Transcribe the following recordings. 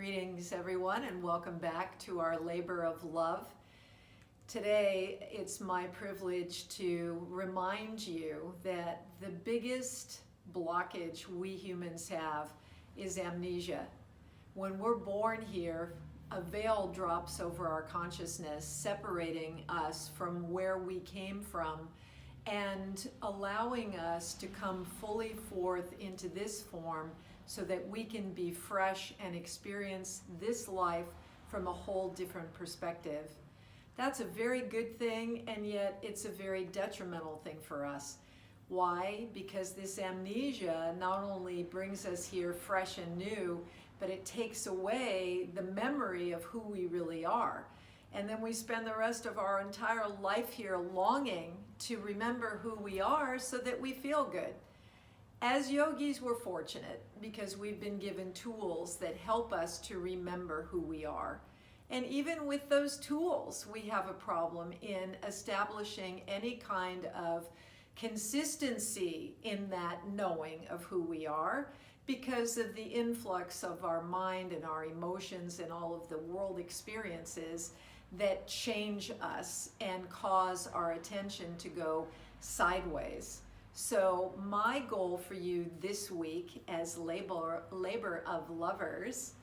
Greetings everyone, and welcome back to our labor of love. Today it's my privilege to remind you that the biggest blockage we humans have is amnesia. When we're born here, a veil drops over our consciousness, separating us from where we came from and allowing us to come fully forth into this form so that we can be fresh and experience this life from a whole different perspective. That's a very good thing, and yet it's a very detrimental thing for us. Why? Because this amnesia not only brings us here fresh and new, but it takes away the memory of who we really are. And then we spend the rest of our entire life here longing to remember who we are so that we feel good. As yogis, we're fortunate because we've been given tools that help us to remember who we are. And even with those tools, we have a problem in establishing any kind of consistency in that knowing of who we are because of the influx of our mind and our emotions and all of the world experiences that change us and cause our attention to go sideways. So my goal for you this week as labor of lovers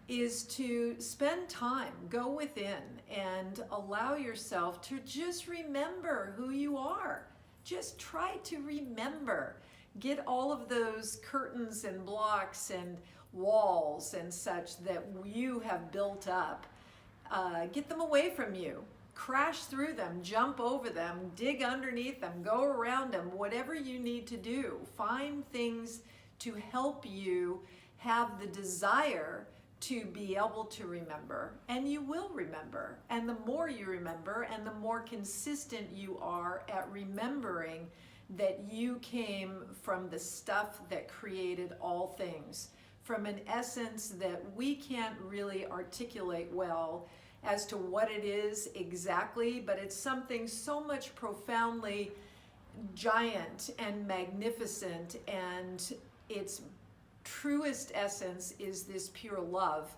is to spend time, go within and allow yourself to just remember who you are. Just try to remember. Get all of those curtains and blocks and walls and such that you have built up. Get them away from you. Crash through them, jump over them, dig underneath them, go around them, whatever you need to do. Find things to help you have the desire to be able to remember, and you will remember. And the more you remember and the more consistent you are at remembering that you came from the stuff that created all things, from an essence that we can't really articulate well as to what it is exactly, but it's something so much profoundly giant and magnificent, and its truest essence is this pure love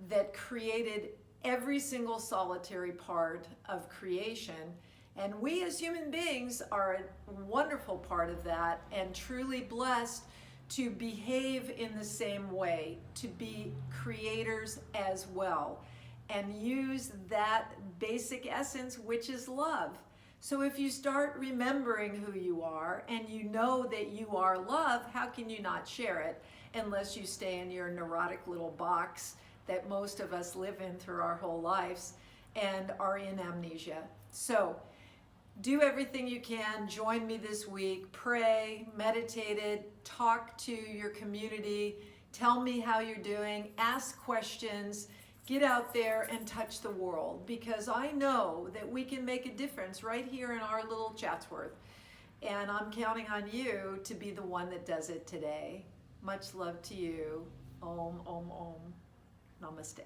that created every single solitary part of creation. And we as human beings are a wonderful part of that and truly blessed to behave in the same way, to be creators as well, and use that basic essence, which is love. So if you start remembering who you are and you know that you are love, how can you not share it unless you stay in your neurotic little box that most of us live in through our whole lives and are in amnesia? So do everything you can. Join me this week. Pray, meditate it, talk to your community, tell me how you're doing, ask questions. Get out there and touch the world, because I know that we can make a difference right here in our little Chatsworth. And I'm counting on you to be the one that does it today. Much love to you. Om, Om, Om. Namaste.